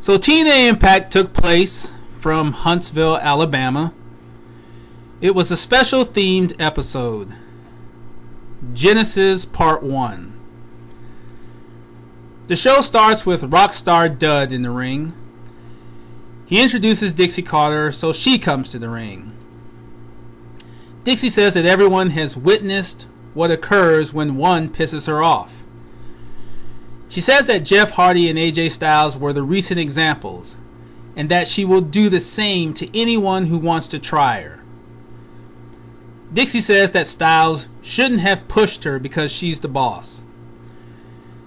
So TNA Impact took place from Huntsville, Alabama. It was a special themed episode. Genesis Part 1. The show starts with Rockstar Dud in the ring. He introduces Dixie Carter, so she comes to the ring. Dixie says that everyone has witnessed what occurs when one pisses her off. She says that Jeff Hardy and AJ Styles were the recent examples, and that she will do the same to anyone who wants to try her. Dixie says that Styles shouldn't have pushed her because she's the boss.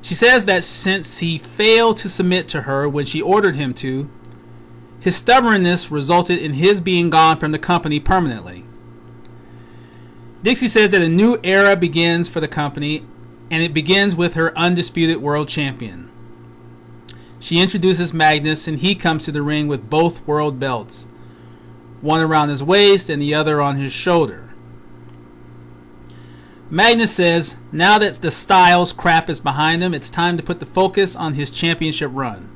She says that since he failed to submit to her when she ordered him to, his stubbornness resulted in his being gone from the company permanently. Dixie says that a new era begins for the company, and it begins with her undisputed world champion. She introduces Magnus, and he comes to the ring with both world belts, one around his waist and the other on his shoulder. Magnus says now that the Styles crap is behind him, it's time to put the focus on his championship run.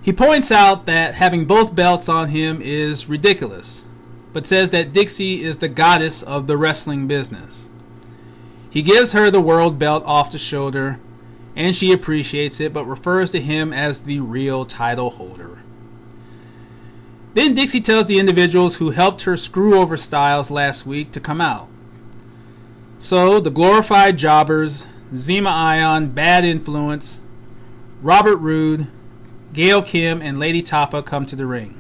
He points out that having both belts on him is ridiculous, but says that Dixie is the goddess of the wrestling business. He gives her the world belt off the shoulder, and she appreciates it, but refers to him as the real title holder. Then Dixie tells the individuals who helped her screw over Styles last week to come out. So the glorified jobbers, Zema Ion, Bad Influence, Robert Roode, Gail Kim, and Lady Tapa come to the ring.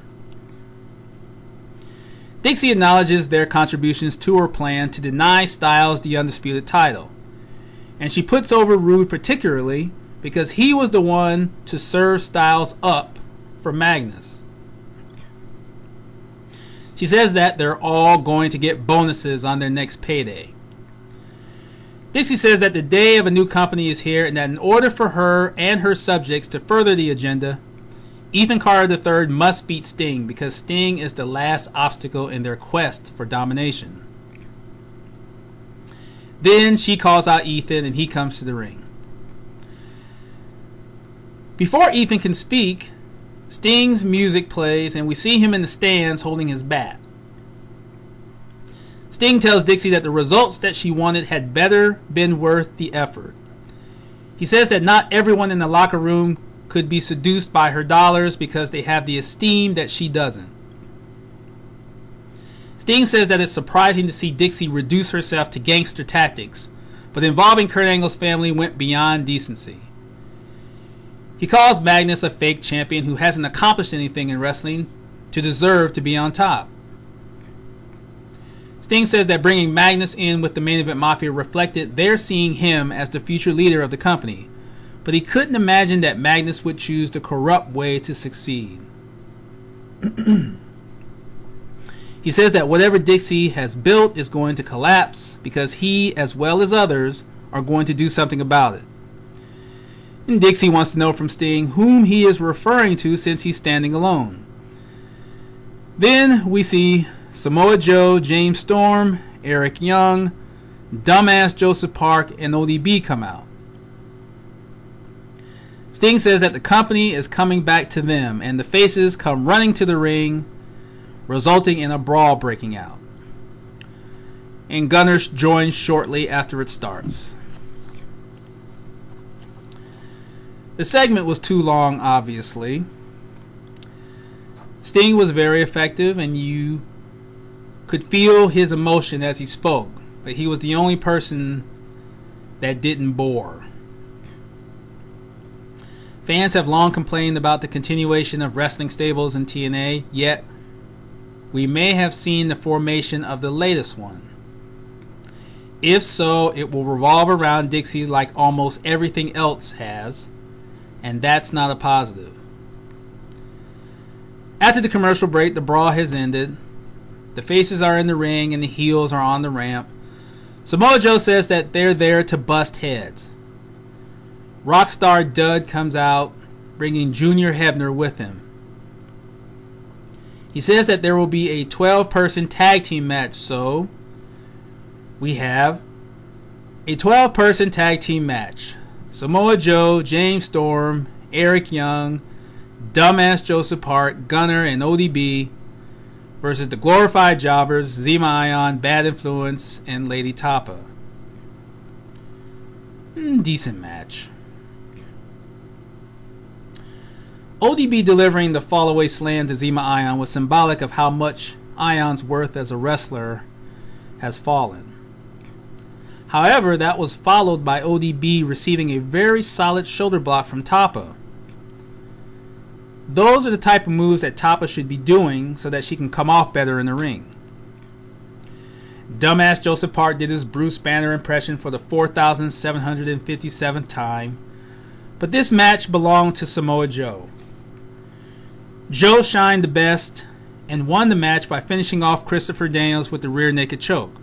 Dixie acknowledges their contributions to her plan to deny Styles the undisputed title, and she puts over Roode particularly because he was the one to serve Styles up for Magnus. She says that they're all going to get bonuses on their next payday. Dixie says that the day of a new company is here, and that in order for her and her subjects to further the agenda, Ethan Carter III must beat Sting because Sting is the last obstacle in their quest for domination. Then she calls out Ethan and he comes to the ring. Before Ethan can speak, Sting's music plays and we see him in the stands holding his bat. Sting tells Dixie that the results that she wanted had better been worth the effort. He says that not everyone in the locker room could be seduced by her dollars because they have the esteem that she doesn't. Sting says that it's surprising to see Dixie reduce herself to gangster tactics, but involving Kurt Angle's family went beyond decency. He calls Magnus a fake champion who hasn't accomplished anything in wrestling to deserve to be on top. Sting says that bringing Magnus in with the Main Event Mafia reflected their seeing him as the future leader of the company, but he couldn't imagine that Magnus would choose the corrupt way to succeed. He says that whatever Dixie has built is going to collapse because he, as well as others, are going to do something about it. And Dixie wants to know from Sting whom he is referring to since he's standing alone. Then we see Samoa Joe, James Storm, Eric Young, dumbass Joseph Park, and ODB come out. Sting says that the company is coming back to them, and the faces come running to the ring, resulting in a brawl breaking out. And Gunners joins shortly after it starts. The segment was too long, obviously. Sting was very effective, and you could feel his emotion as he spoke, but he was the only person that didn't bore. Fans have long complained about the continuation of wrestling stables in TNA, yet we may have seen the formation of the latest one. If so, it will revolve around Dixie like almost everything else has, and that's not a positive. After the commercial break, the brawl has ended. The faces are in the ring and the heels are on the ramp. Samoa Joe says that they're there to bust heads. Rockstar Dud comes out, bringing Junior Hebner with him. He says that there will be a 12-person tag team match, so we have a 12-person tag team match. Samoa Joe, James Storm, Eric Young, Dumbass Joseph Hart, Gunner, and ODB versus the Glorified Jobbers, Zema Ion, Bad Influence, and Lady Tapa. Decent match. ODB delivering the fallaway slam to Zema Ion was symbolic of how much Ion's worth as a wrestler has fallen. However, that was followed by ODB receiving a very solid shoulder block from Tapa. Those are the type of moves that Tapa should be doing so that she can come off better in the ring. Dumbass Joseph Hart did his Bruce Banner impression for the 4,757th time, but this match belonged to Samoa Joe. Joe shined the best and won the match by finishing off Christopher Daniels with the rear naked choke.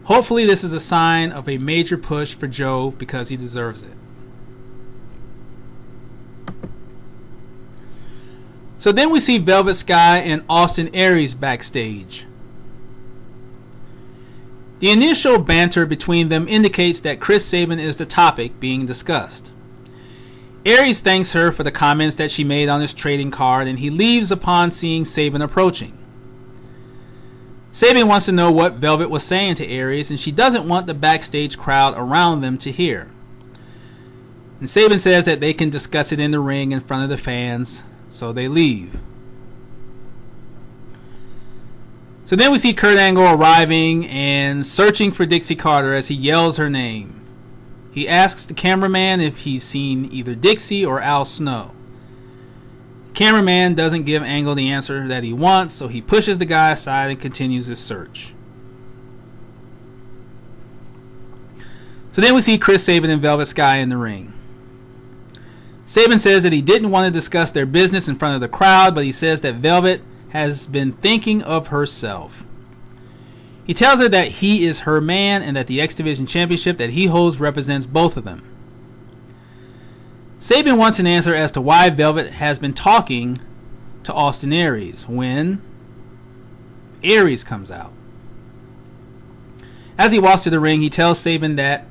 Hopefully this is a sign of a major push for Joe because he deserves it. So then we see Velvet Sky and Austin Aries backstage. The initial banter between them indicates that Chris Sabin is the topic being discussed. Aries thanks her for the comments that she made on his trading card, and he leaves upon seeing Sabin approaching. Sabin wants to know what Velvet was saying to Aries, and she doesn't want the backstage crowd around them to hear. And Sabin says that they can discuss it in the ring in front of the fans, so they leave. So then we see Kurt Angle arriving and searching for Dixie Carter as he yells her name. He asks the cameraman if he's seen either Dixie or Al Snow. The cameraman doesn't give Angle the answer that he wants, so he pushes the guy aside and continues his search. So then we see Chris Sabin and Velvet Sky in the ring. Sabin says that he didn't want to discuss their business in front of the crowd, but he says that Velvet has been thinking of herself. He tells her that he is her man and that the X Division Championship that he holds represents both of them. Sabin wants an answer as to why Velvet has been talking to Austin Aries when Aries comes out. As he walks to the ring, he tells Sabin that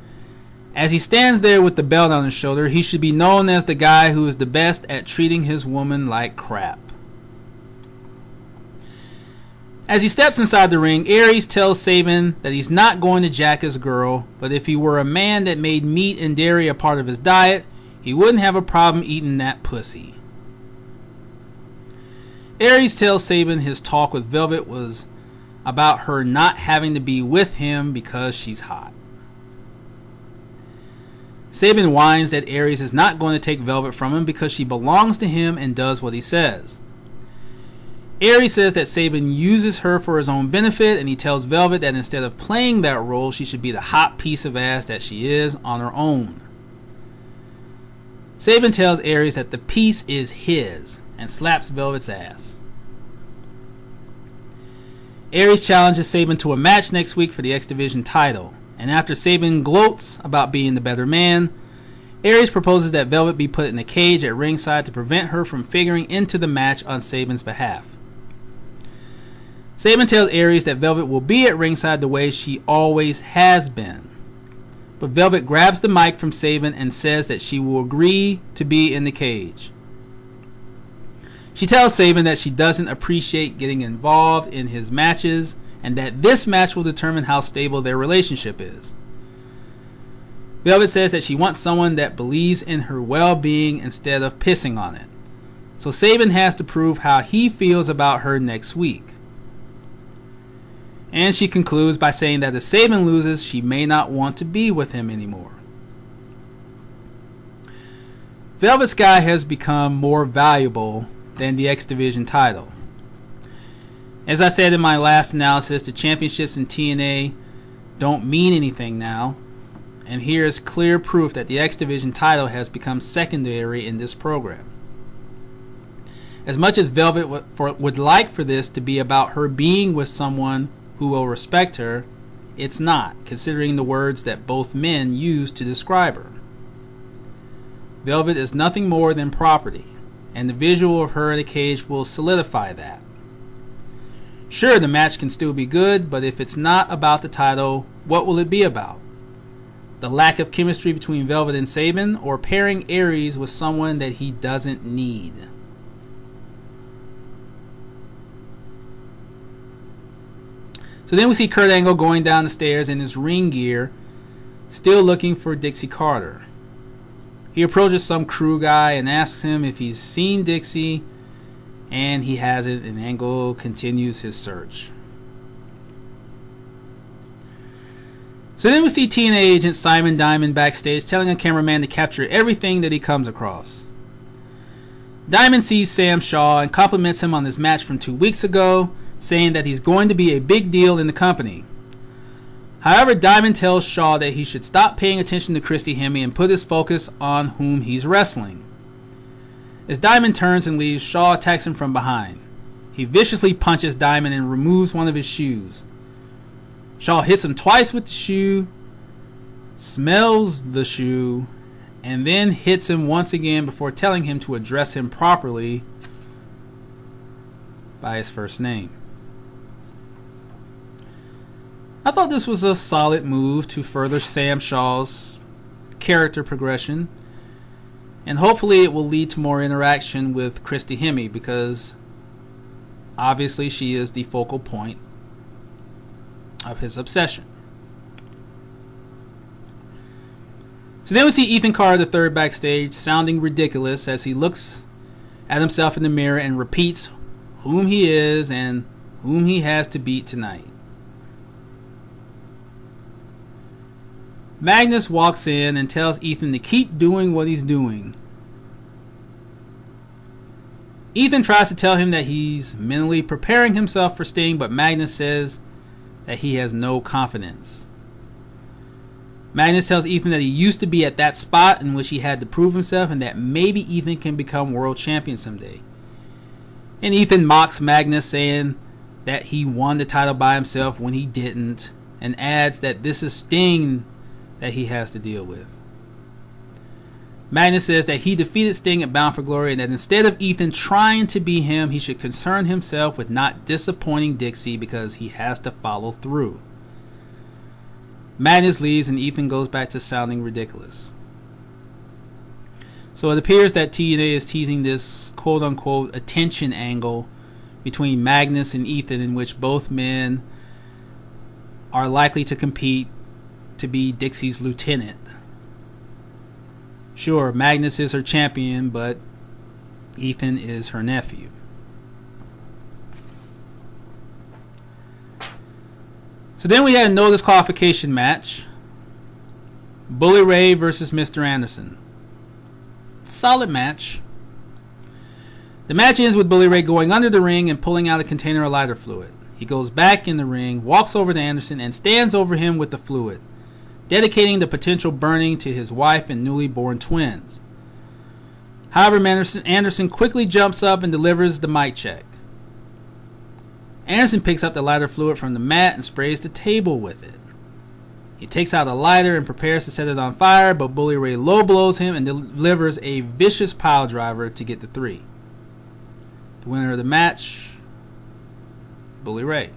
as he stands there with the belt on his shoulder, he should be known as the guy who is the best at treating his woman like crap. As he steps inside the ring, Aries tells Sabin that he's not going to jack his girl, but if he were a man that made meat and dairy a part of his diet, he wouldn't have a problem eating that pussy. Aries tells Sabin his talk with Velvet was about her not having to be with him because she's hot. Sabin whines that Aries is not going to take Velvet from him because she belongs to him and does what he says. Aries says that Sabin uses her for his own benefit, and he tells Velvet that instead of playing that role, she should be the hot piece of ass that she is on her own. Sabin tells Aries that the piece is his and slaps Velvet's ass. Aries challenges Sabin to a match next week for the X Division title, and after Sabin gloats about being the better man, Aries proposes that Velvet be put in a cage at ringside to prevent her from figuring into the match on Sabin's behalf. Sabin tells Aries that Velvet will be at ringside the way she always has been. But Velvet grabs the mic from Sabin and says that she will agree to be in the cage. She tells Sabin that she doesn't appreciate getting involved in his matches and that this match will determine how stable their relationship is. Velvet says that she wants someone that believes in her well-being instead of pissing on it. So Sabin has to prove how he feels about her next week. And she concludes by saying that if Sabin loses, she may not want to be with him anymore. Velvet Sky has become more valuable than the X Division title. As I said in my last analysis, the championships in TNA don't mean anything now. And here is clear proof that the X Division title has become secondary in this program. As much as Velvet would like for this to be about her being with someone who will respect her, it's not, considering the words that both men use to describe her. Velvet is nothing more than property, and the visual of her in a cage will solidify that. Sure, the match can still be good, but if it's not about the title, what will it be about? the lack of chemistry between Velvet and Sabin, or pairing Aries with someone that he doesn't need. So then we see Kurt Angle going down the stairs in his ring gear, still looking for Dixie Carter. He approaches some crew guy and asks him if he's seen Dixie, and he hasn't, and Angle continues his search. So then we see TNA agent Simon Diamond backstage telling a cameraman to capture everything that he comes across. Diamond sees Sam Shaw and compliments him on his match from 2 weeks ago, saying that he's going to be a big deal in the company. However, Diamond tells Shaw that he should stop paying attention to Christy Hemme and put his focus on whom he's wrestling. As Diamond turns and leaves, Shaw attacks him from behind. He viciously punches Diamond and removes one of his shoes. Shaw hits him twice with the shoe, smells the shoe, and then hits him once again before telling him to address him properly by his first name. I thought this was a solid move to further Sam Shaw's character progression, and hopefully it will lead to more interaction with Christy Hemme, because obviously she is the focal point of his obsession. So then we see Ethan Carter III backstage sounding ridiculous as he looks at himself in the mirror and repeats whom he is and whom he has to beat tonight. Magnus walks in and tells Ethan to keep doing what he's doing. Ethan tries to tell him that he's mentally preparing himself for Sting, but Magnus says that he has no confidence. Magnus tells Ethan that he used to be at that spot in which he had to prove himself, and that maybe Ethan can become world champion someday. And Ethan mocks Magnus, saying that he won the title by himself when he didn't, and adds that this is Sting that he has to deal with. Magnus says that he defeated Sting at Bound for Glory, and that instead of Ethan trying to be him, he should concern himself with not disappointing Dixie, because he has to follow through. Magnus leaves and Ethan goes back to sounding ridiculous. So it appears that TNA is teasing this quote-unquote attention angle between Magnus and Ethan, in which both men are likely to compete to be Dixie's lieutenant. Sure, Magnus is her champion, but Ethan is her nephew. So then we had a no disqualification match. Bully Ray versus Mr. Anderson. Solid match. The match ends with Bully Ray going under the ring and pulling out a container of lighter fluid. He goes back in the ring, walks over to Anderson, and stands over him with the fluid, dedicating the potential burning to his wife and newly born twins. However, Anderson quickly jumps up and delivers the mic check. Anderson picks up the lighter fluid from the mat and sprays the table with it. He takes out a lighter and prepares to set it on fire, but Bully Ray low blows him and delivers a vicious pile driver to get the 3. The winner of the match, Bully Ray.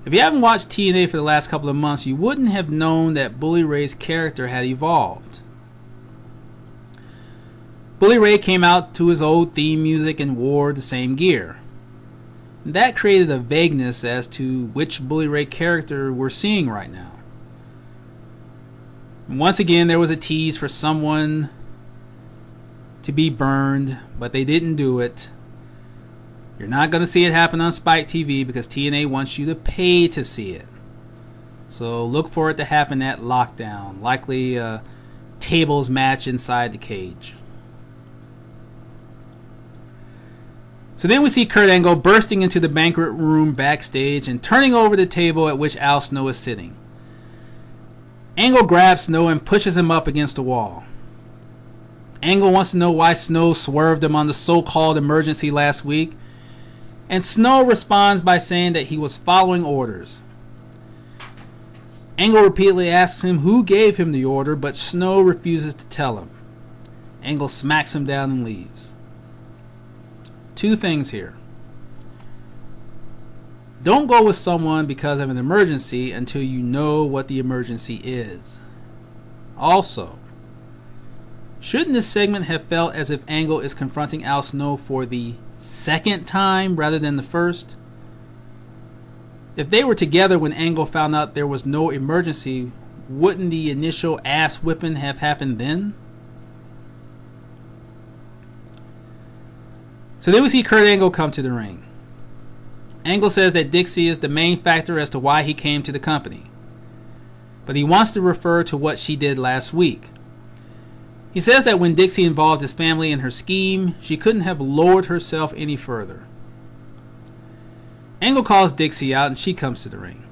If you haven't watched TNA for the last couple of months, you wouldn't have known that Bully Ray's character had evolved. Bully Ray came out to his old theme music and wore the same gear. That created a vagueness as to which Bully Ray character we're seeing right now. And once again, there was a tease for someone to be burned, but they didn't do it. You're not going to see it happen on Spike TV because TNA wants you to pay to see it. So look for it to happen at Lockdown, likely a tables match inside the cage. So then we see Kurt Angle bursting into the banquet room backstage and turning over the table at which Al Snow is sitting. Angle grabs Snow and pushes him up against the wall. Angle wants to know why Snow swerved him on the so-called emergency last week, and Snow responds by saying that he was following orders. Angle repeatedly asks him who gave him the order, but Snow refuses to tell him. Angle smacks him down and leaves. Two things here. Don't go with someone because of an emergency until you know what the emergency is. Also, shouldn't this segment have felt as if Angle is confronting Al Snow for the second time rather than the first? If they were together when Angle found out there was no emergency, wouldn't the initial ass whipping have happened then? So then we see Kurt Angle come to the ring. Angle says that Dixie is the main factor as to why he came to the company, but he wants to refer to what she did last week. He says that when Dixie involved his family in her scheme, she couldn't have lowered herself any further. Angle calls Dixie out and she comes to the ring.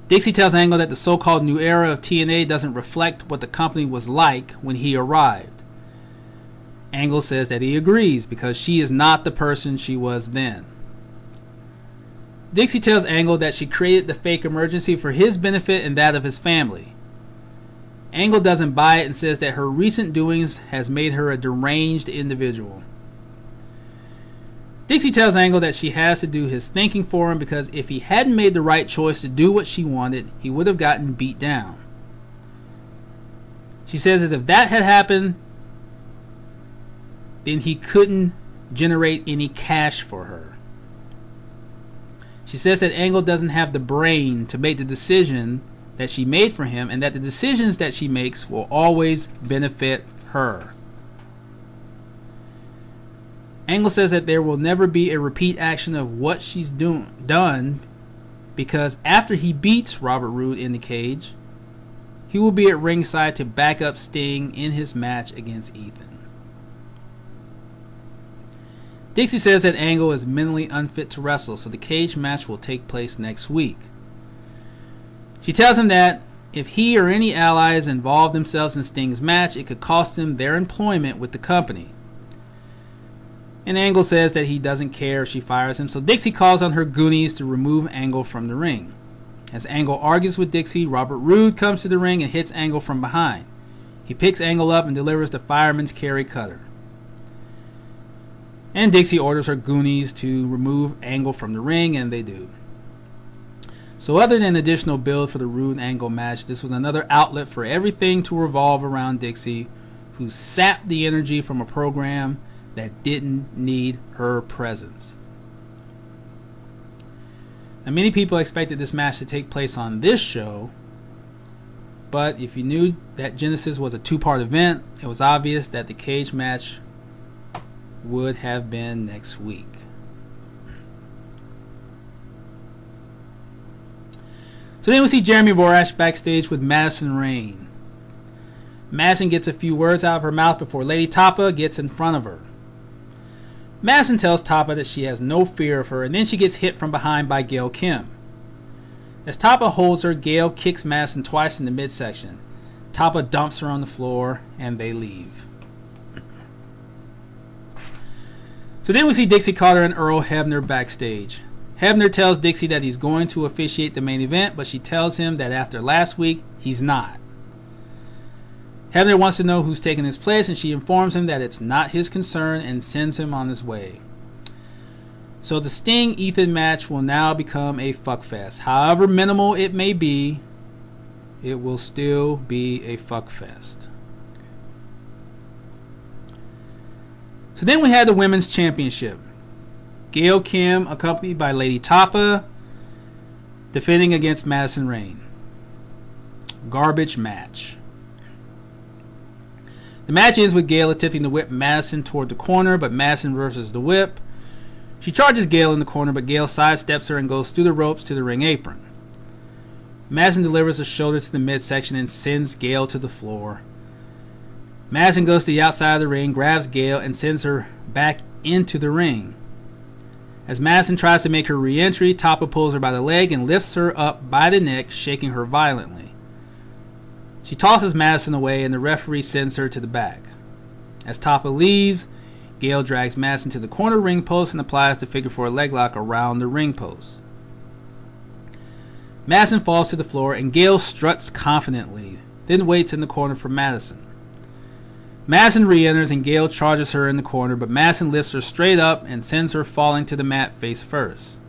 Dixie tells Angle that the so-called new era of TNA doesn't reflect what the company was like when he arrived. Angle says that he agrees because she is not the person she was then. Dixie tells Angle that she created the fake emergency for his benefit and that of his family. Angle doesn't buy it and says that her recent doings has made her a deranged individual. Dixie tells Angle that she has to do his thinking for him because if he hadn't made the right choice to do what she wanted, he would have gotten beat down. She says that if that had happened, then he couldn't generate any cash for her. She says that Angle doesn't have the brain to make the decision that she made for him and that the decisions that she makes will always benefit her. Angle says that there will never be a repeat action of what she's done because after he beats Robert Roode in the cage, he will be at ringside to back up Sting in his match against Ethan. Dixie says that Angle is mentally unfit to wrestle, so the cage match will take place next week. She tells him that if he or any allies involve themselves in Sting's match, it could cost them their employment with the company. And Angle says that he doesn't care if she fires him, so Dixie calls on her goonies to remove Angle from the ring. As Angle argues with Dixie, Robert Roode comes to the ring and hits Angle from behind. He picks Angle up and delivers the fireman's carry cutter. And Dixie orders her goonies to remove Angle from the ring, and they do. So other than additional build for the Roode Angle match, this was another outlet for everything to revolve around Dixie, who sapped the energy from a program that didn't need her presence. Now, many people expected this match to take place on this show, but if you knew that Genesis was a two-part event, it was obvious that the cage match would have been next week. So then we see Jeremy Borash backstage with Madison Rayne. Madison gets a few words out of her mouth before Lady Tapa gets in front of her. Madison tells Tapa that she has no fear of her, and then she gets hit from behind by Gail Kim. As Tapa holds her, Gail kicks Madison twice in the midsection. Tapa dumps her on the floor, and they leave. So then we see Dixie Carter and Earl Hebner backstage. Hebner tells Dixie that he's going to officiate the main event, but she tells him that after last week, he's not. Hebner wants to know who's taking his place, and she informs him that it's not his concern and sends him on his way. So the Sting-Ethan match will now become a fuckfest. However minimal it may be, it will still be a fuckfest. So then we had the Women's Championship. Gail Kim, accompanied by Lady Tapa, defending against Madison Rayne. Garbage match. The match ends with Gail attempting to whip Madison toward the corner, but Madison reverses the whip. She charges Gail in the corner, but Gail sidesteps her and goes through the ropes to the ring apron. Madison delivers a shoulder to the midsection and sends Gail to the floor. Madison goes to the outside of the ring, grabs Gail, and sends her back into the ring. As Madison tries to make her re-entry, Tapa pulls her by the leg and lifts her up by the neck, shaking her violently. She tosses Madison away, and the referee sends her to the back. As Tapa leaves, Gail drags Madison to the corner ring post and applies the figure 4 leg lock around the ring post. Madison falls to the floor, and Gail struts confidently, then waits in the corner for Madison. Madison re-enters and Gail charges her in the corner, but Madison lifts her straight up and sends her falling to the mat face first.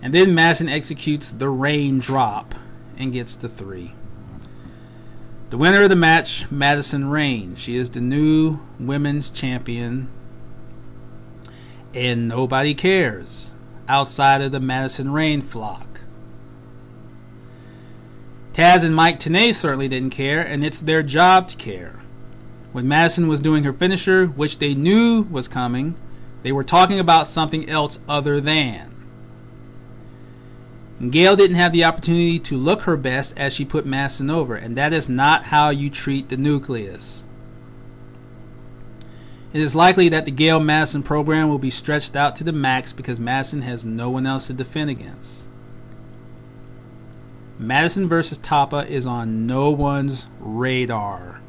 And then Madison executes the raindrop and gets the 3. The winner of the match, Madison Rayne. She is the new women's champion. And nobody cares outside of the Madison Rayne flock. Taz and Mike Tenay certainly didn't care, and it's their job to care. When Madison was doing her finisher, which they knew was coming, they were talking about something else other than. And Gail didn't have the opportunity to look her best as she put Madison over, and that is not how you treat the nucleus. It is likely that the Gail Madison program will be stretched out to the max because Madison has no one else to defend against. Madison versus Tapa is on no one's radar.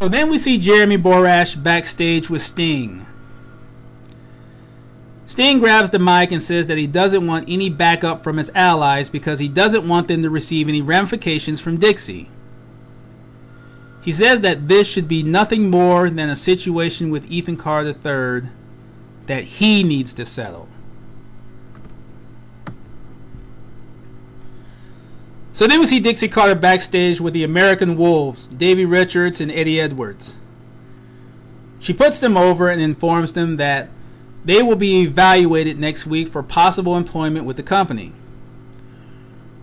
So then we see Jeremy Borash backstage with Sting. Sting grabs the mic and says that he doesn't want any backup from his allies because he doesn't want them to receive any ramifications from Dixie. He says that this should be nothing more than a situation with Ethan Carter III that he needs to settle. So then we see Dixie Carter backstage with the American Wolves, Davey Richards and Eddie Edwards. She puts them over and informs them that they will be evaluated next week for possible employment with the company.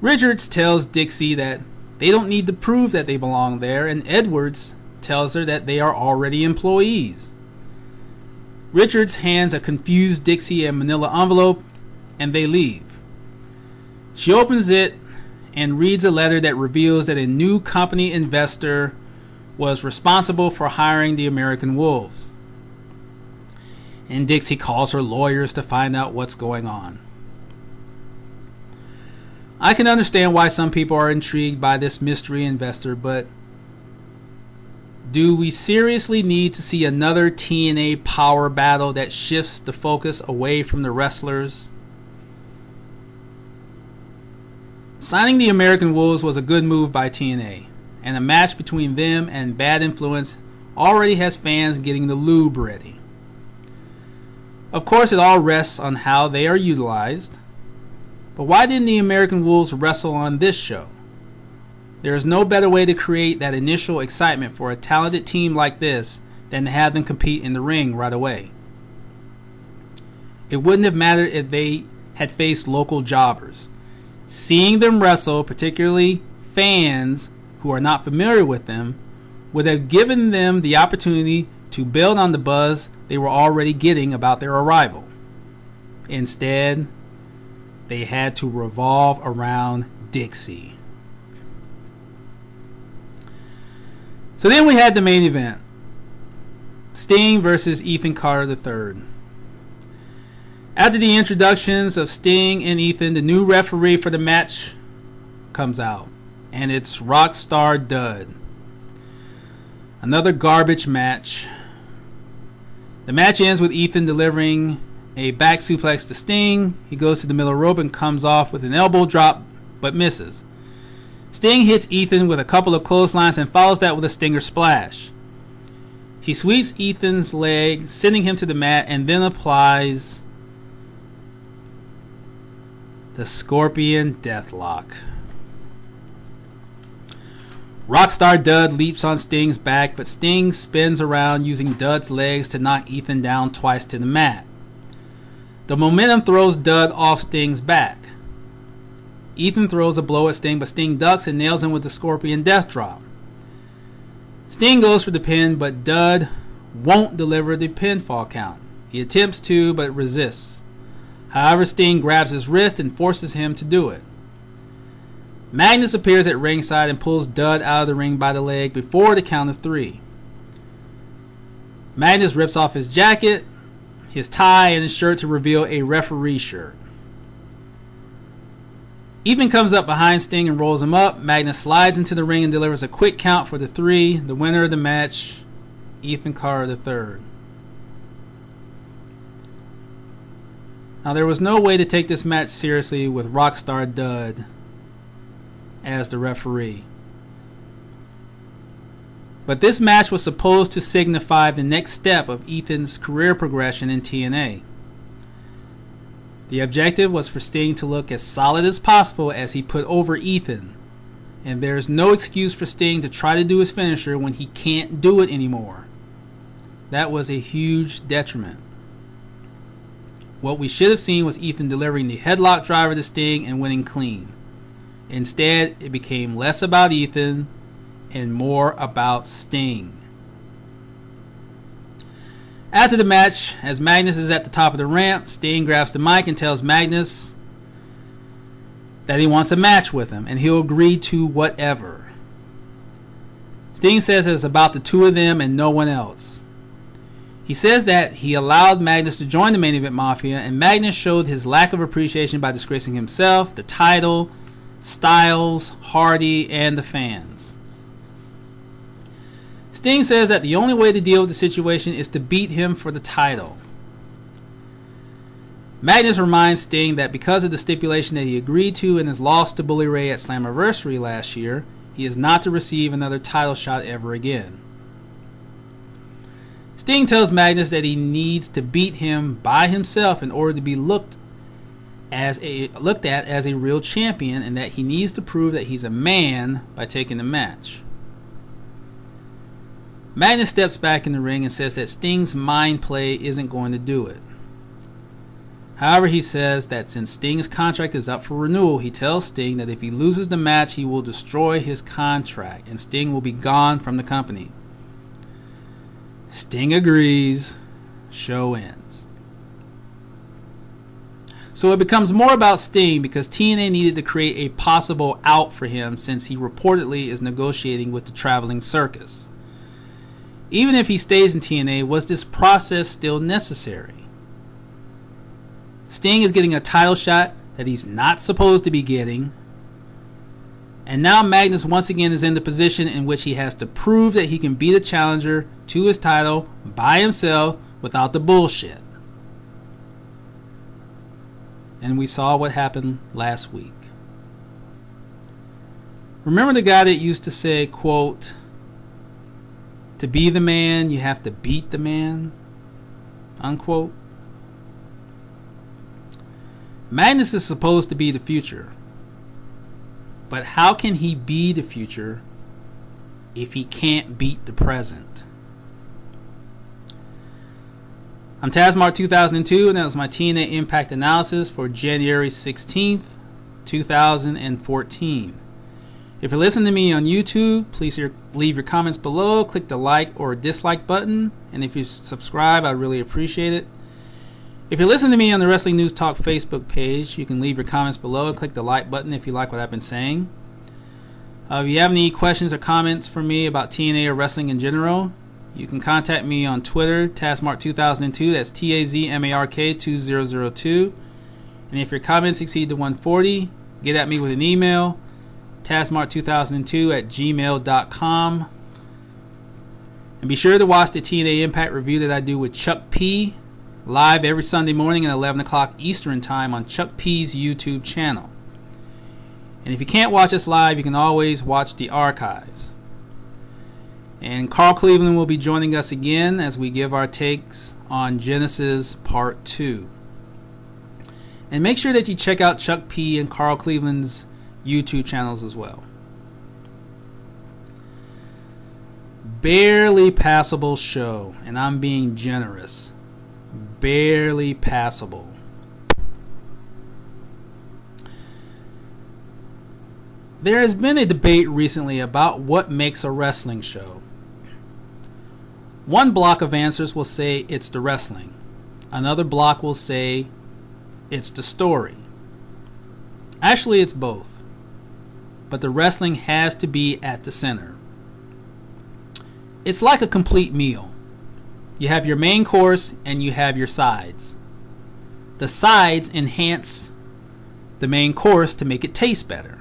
Richards tells Dixie that they don't need to prove that they belong there, and Edwards tells her that they are already employees. Richards hands a confused Dixie a manila envelope, and they leave. She opens it and reads a letter that reveals that a new company investor was responsible for hiring the American Wolves. And Dixie calls her lawyers to find out what's going on. I can understand why some people are intrigued by this mystery investor, but do we seriously need to see another TNA power battle that shifts the focus away from the wrestlers? Signing the American Wolves was a good move by TNA, and a match between them and Bad Influence already has fans getting the lube ready. Of course, it all rests on how they are utilized, but why didn't the American Wolves wrestle on this show? There is no better way to create that initial excitement for a talented team like this than to have them compete in the ring right away. It wouldn't have mattered if they had faced local jobbers. Seeing them wrestle, particularly fans who are not familiar with them, would have given them the opportunity to build on the buzz they were already getting about their arrival. Instead, they had to revolve around Dixie. So then we had the main event. Sting versus Ethan Carter III. After the introductions of Sting and Ethan, the new referee for the match comes out. And it's Rockstar Dud. Another garbage match. The match ends with Ethan delivering a back suplex to Sting. He goes to the middle rope and comes off with an elbow drop, but misses. Sting hits Ethan with a couple of clotheslines and follows that with a Stinger splash. He sweeps Ethan's leg, sending him to the mat, and then applies the Scorpion Deathlock. Rockstar Dud leaps on Sting's back, but Sting spins around using Dud's legs to knock Ethan down twice to the mat. The momentum throws Dud off Sting's back. Ethan throws a blow at Sting, but Sting ducks and nails him with the Scorpion Death Drop. Sting goes for the pin, but Dud won't deliver the pinfall count. He attempts to, but resists. However, Sting grabs his wrist and forces him to do it. Magnus appears at ringside and pulls Dud out of the ring by the leg before the count of 3. Magnus rips off his jacket, his tie, and his shirt to reveal a referee shirt. Ethan comes up behind Sting and rolls him up. Magnus slides into the ring and delivers a quick count for the 3. The winner of the match, Ethan Carter III. Now, there was no way to take this match seriously with Rockstar Dud as the referee. But this match was supposed to signify the next step of Ethan's career progression in TNA. The objective was for Sting to look as solid as possible as he put over Ethan, and there's no excuse for Sting to try to do his finisher when he can't do it anymore. That was a huge detriment. What we should have seen was Ethan delivering the headlock driver to Sting and winning clean. Instead, it became less about Ethan and more about Sting. After the match, as Magnus is at the top of the ramp, Sting grabs the mic and tells Magnus that he wants a match with him and he'll agree to whatever. Sting says it's about the two of them and no one else. He says that he allowed Magnus to join the Main Event Mafia, and Magnus showed his lack of appreciation by disgracing himself, the title, Styles, Hardy, and the fans. Sting says that the only way to deal with the situation is to beat him for the title. Magnus reminds Sting that because of the stipulation that he agreed to in his loss to Bully Ray at Slammiversary last year, he is not to receive another title shot ever again. Sting tells Magnus that he needs to beat him by himself in order to be looked at as a real champion, and that he needs to prove that he's a man by taking the match. Magnus steps back in the ring and says that Sting's mind play isn't going to do it. However, he says that since Sting's contract is up for renewal, he tells Sting that if he loses the match, he will destroy his contract and Sting will be gone from the company. Sting agrees. Show ends. So it becomes more about Sting because TNA needed to create a possible out for him since he reportedly is negotiating with the traveling circus. Even if he stays in TNA, was this process still necessary? Sting is getting a title shot that he's not supposed to be getting. And now Magnus once again is in the position in which he has to prove that he can be the challenger to his title by himself without the bullshit. And we saw what happened last week. Remember the guy that used to say, quote, "To be the man, you have to beat the man," unquote? Magnus is supposed to be the future. But how can he be the future if he can't beat the present? I'm Tazmart 2002, and that was my TNA Impact analysis for January 16th, 2014. If you're listening to me on YouTube, please leave your comments below, click the like or dislike button, and if you subscribe, I'd really appreciate it. If you're listening to me on the Wrestling News Talk Facebook page, you can leave your comments below and click the like button if you like what I've been saying. If you have any questions or comments for me about TNA or wrestling in general, you can contact me on Twitter, Tazmark2002, that's Tazmark 2002. And if your comments exceed the 140, get at me with an email, Tazmark2002@gmail.com. And be sure to watch the TNA Impact review that I do with Chuck P. live every Sunday morning at 11 o'clock Eastern Time on Chuck P's YouTube channel. And if you can't watch us live, you can always watch the archives. And Carl Cleveland will be joining us again as we give our takes on Genesis Part 2. And make sure that you check out Chuck P and Carl Cleveland's YouTube channels as well. Barely passable show, and I'm being generous. Barely passable. There has been a debate recently about what makes a wrestling show. One block of answers will say it's the wrestling. Another block will say it's the story. Actually, it's both. But the wrestling has to be at the center. It's like a complete meal. You have your main course and you have your sides. The sides enhance the main course to make it taste better.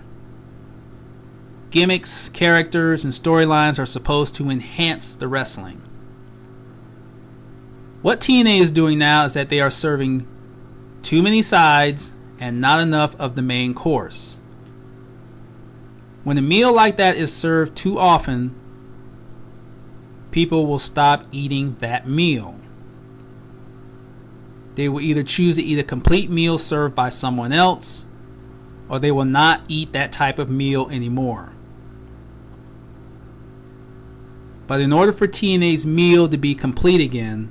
Gimmicks, characters, and storylines are supposed to enhance the wrestling. What TNA is doing now is that they are serving too many sides and not enough of the main course. When a meal like that is served too often, people will stop eating that meal. They will either choose to eat a complete meal served by someone else, or they will not eat that type of meal anymore. But in order for TNA's meal to be complete again,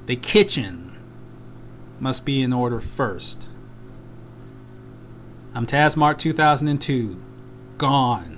the kitchen must be in order first. I'm Tazmart 2002. Gone.